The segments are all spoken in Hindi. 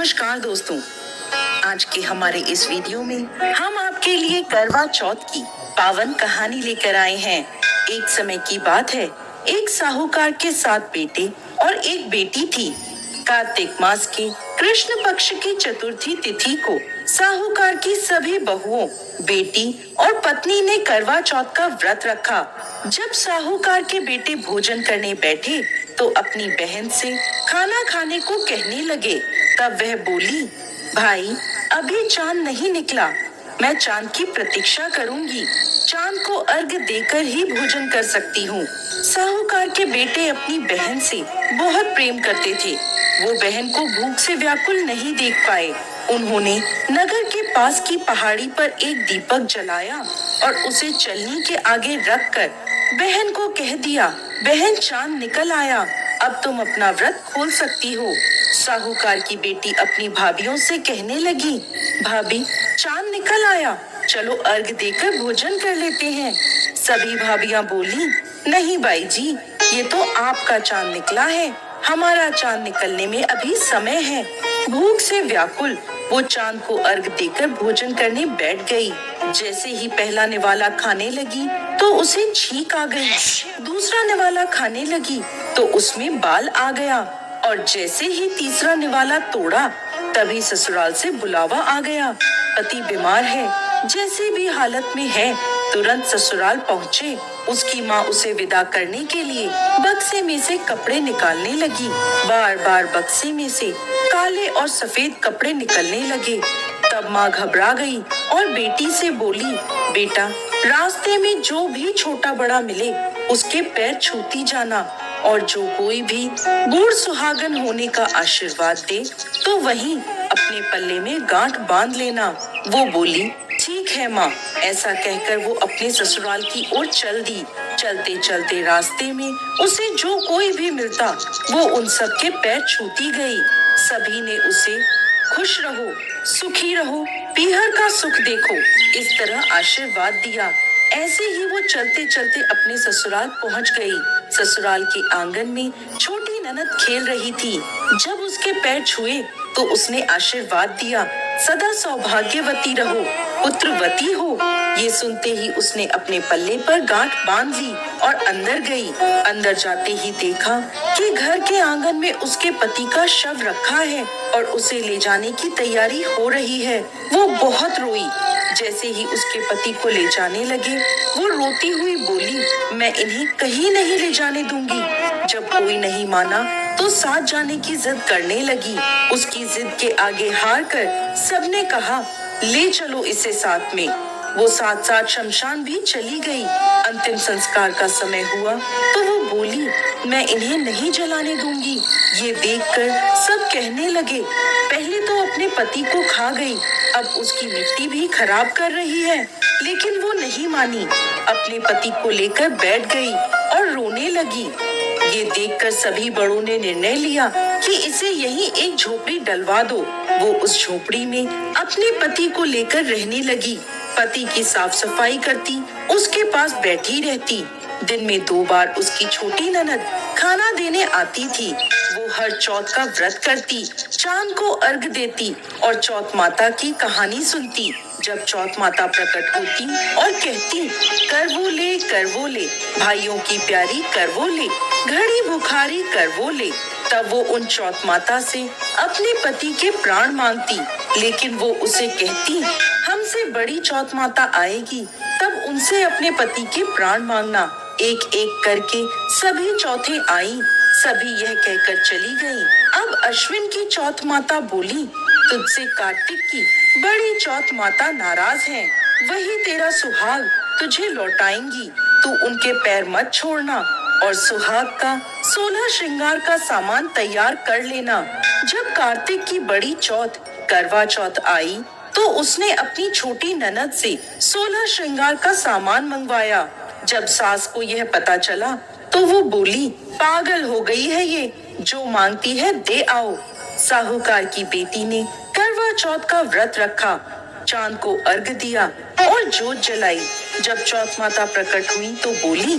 नमस्कार दोस्तों, आज के हमारे इस वीडियो में हम आपके लिए करवा चौथ की पावन कहानी लेकर आए हैं। एक समय की बात है, एक साहूकार के 7 बेटे और एक बेटी थी। कार्तिक मास के कृष्ण पक्ष की चतुर्थी तिथि को साहूकार की सभी बहुओं, बेटी और पत्नी ने करवा चौथ का व्रत रखा। जब साहूकार के बेटे भोजन करने बैठे तो अपनी बहन से खाना खाने को कहने लगे। तब वह बोली, भाई अभी चांद नहीं निकला, मैं चांद की प्रतीक्षा करूंगी। चांद को अर्घ देकर ही भोजन कर सकती हूँ। साहूकार के बेटे अपनी बहन से बहुत प्रेम करते थे। वो बहन को भूख से व्याकुल नहीं देख पाए। उन्होंने नगर के पास की पहाड़ी पर एक दीपक जलाया और उसे चलनी के आगे रखकर बहन को कह दिया, बहन चांद निकल आया, अब तुम अपना व्रत खोल सकती हो। साहूकार की बेटी अपनी भाभियों से कहने लगी, भाभी चांद निकल आया, चलो अर्घ देकर भोजन कर लेते हैं। सभी भाभियां बोली, नहीं बाई जी, ये तो आपका चांद निकला है, हमारा चांद निकलने में अभी समय है। भूख से व्याकुल वो चांद को अर्घ देकर भोजन करने बैठ गई। जैसे ही पहला निवाला खाने लगी तो उसे छींक आ गई। दूसरा निवाला खाने लगी तो उसमें बाल आ गया और जैसे ही तीसरा निवाला तोड़ा तभी ससुराल से बुलावा आ गया। पति बीमार है, जैसे भी हालत में है, तुरंत ससुराल पहुँचे। उसकी माँ उसे विदा करने के लिए बक्से में से कपड़े निकालने लगी। बार बार बक्से में से काले और सफेद कपड़े निकलने लगे। तब माँ घबरा गई और बेटी से बोली, बेटा रास्ते में जो भी छोटा बड़ा मिले उसके पैर छूती जाना, और जो कोई भी बूढ़ सुहागन होने का आशीर्वाद दे तो वहीं अपने पल्ले में गांठ बांध लेना। वो बोली, ठीक है माँ। ऐसा कहकर वो अपने ससुराल की ओर चल दी। चलते चलते रास्ते में उसे जो कोई भी मिलता वो उन सब के पैर छूती गई। सभी ने उसे खुश रहो, सुखी रहो, पीहर का सुख देखो, इस तरह आशीर्वाद दिया। ऐसे ही वो चलते चलते अपने ससुराल पहुंच गई। ससुराल के आंगन में छोटी ननद खेल रही थी। जब उसके पैर छुए तो उसने आशीर्वाद दिया, सदा सौभाग्यवती रहो, पुत्रवती हो। ये सुनते ही उसने अपने पल्ले पर गांठ बांध ली और अंदर गई। अंदर जाते ही देखा कि घर के आंगन में उसके पति का शव रखा है और उसे ले जाने की तैयारी हो रही है। वो बहुत रोई। जैसे ही उसके पति को ले जाने लगे वो रोती हुई बोली, मैं इन्हें कहीं नहीं ले जाने दूंगी। जब कोई नहीं माना तो साथ जाने की जिद करने लगी। उसकी जिद के आगे हार कर सबने कहा, ले चलो इसे साथ में। वो साथ साथ शमशान भी चली गई। अंतिम संस्कार का समय हुआ तो वो बोली, मैं इन्हें नहीं जलाने दूंगी। ये देखकर सब कहने लगे, पहले तो अपने पति को खा गई, अब उसकी मिट्टी भी खराब कर रही है। लेकिन वो नहीं मानी, अपने पति को लेकर बैठ गई और रोने लगी। ये देखकर सभी बड़ों ने निर्णय लिया कि इसे यहीं एक झोपड़ी डलवा दो। वो उस झोपड़ी में अपने पति को लेकर रहने लगी। पति की साफ सफाई करती, उसके पास बैठी रहती। दिन में 2 बार उसकी छोटी ननद खाना देने आती थी। वो हर चौथ का व्रत करती, चांद को अर्घ देती और चौथ माता की कहानी सुनती। जब चौथ माता प्रकट होती और कहती, करवो ले, भाइयों की प्यारी करवो ले, घड़ी बुखारी करवो ले, तब वो उन चौथ माता से अपने पति के प्राण मांगती। लेकिन वो उसे कहती, हमसे बड़ी चौथ माता आएगी, तब उनसे अपने पति के प्राण मांगना। एक एक करके सभी चौथे आई। सभी यह कहकर चली गई। अब अश्विन की चौथ माता बोली, तुझसे कार्तिक की बड़ी चौथ माता नाराज है, वही तेरा सुहाग तुझे लौटाएंगी, तू उनके पैर मत छोड़ना और सुहाग का 16 श्रृंगार का सामान तैयार कर लेना। जब कार्तिक की बड़ी चौथ करवा चौथ आई तो उसने अपनी छोटी ननद से 16 श्रृंगार का सामान मंगवाया। जब सास को यह पता चला तो वो बोली, पागल हो गई है ये, जो मांगती है दे आओ। साहूकार की बेटी ने करवा चौथ का व्रत रखा, चांद को अर्घ दिया और जोत जलाई। जब चौथ माता प्रकट हुई तो बोली,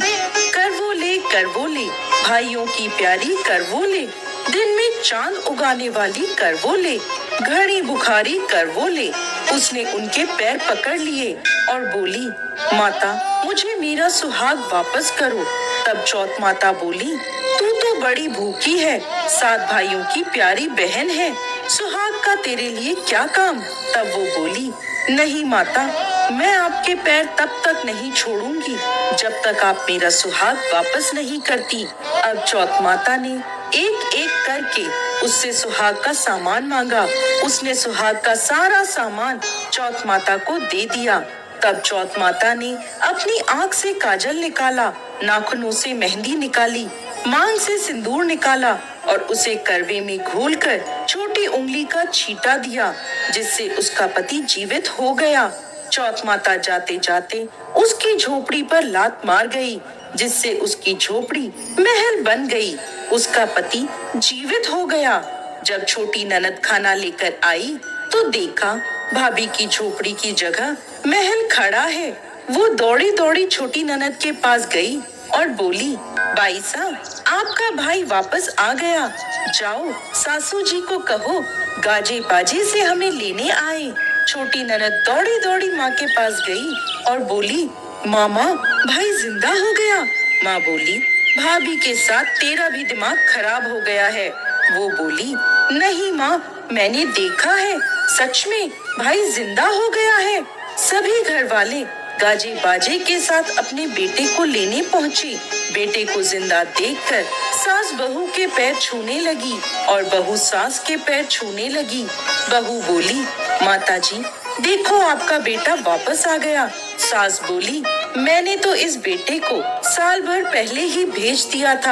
करवो ले, भाइयों की प्यारी करवो ले, दिन में चांद उगाने वाली करवो ले, घड़ी बुखारी कर वो ले। उसने उनके पैर पकड़ लिए और बोली, माता मुझे मेरा सुहाग वापस करो। तब चौथ माता बोली, तू तो बड़ी भूखी है, 7 भाइयों की प्यारी बहन है, सुहाग का तेरे लिए क्या काम। तब वो बोली, नहीं माता, मैं आपके पैर तब तक नहीं छोड़ूंगी जब तक आप मेरा सुहाग वापस नहीं करती। अब चौथ माता ने एक एक करके उससे सुहाग का सामान मांगा। उसने सुहाग का सारा सामान चौथ माता को दे दिया। तब चौथ माता ने अपनी आंख से काजल निकाला, नाखूनों से मेहंदी निकाली, मांग से सिंदूर निकाला और उसे करवे में घोलकर छोटी उंगली का छींटा दिया, जिससे उसका पति जीवित हो गया। चौथ माता जाते जाते उसकी झोपड़ी पर लात मार गई, जिससे उसकी झोपड़ी महल बन गई। उसका पति जीवित हो गया। जब छोटी ननद खाना लेकर आई तो देखा भाभी की झोपड़ी की जगह महल खड़ा है। वो दौड़ी दौड़ी छोटी ननद के पास गई और बोली, बाई साहब, आपका भाई वापस आ गया। जाओ सासू जी को कहो गाजे बाजे से हमें लेने आए। छोटी ननद दौड़ी दौड़ी माँ के पास गई और बोली, मामा भाई जिंदा हो गया। माँ बोली, भाभी के साथ तेरा भी दिमाग खराब हो गया है। वो बोली, नहीं माँ, मैंने देखा है, सच में भाई जिंदा हो गया है। सभी घर वाले गाजे बाजे के साथ अपने बेटे को लेने पहुँचे। बेटे को जिंदा देखकर सास बहू के पैर छूने लगी और बहू सास के पैर छूने लगी। बहू बोली, माताजी देखो आपका बेटा वापस आ गया। सास बोली, मैंने तो इस बेटे को साल भर पहले ही भेज दिया था।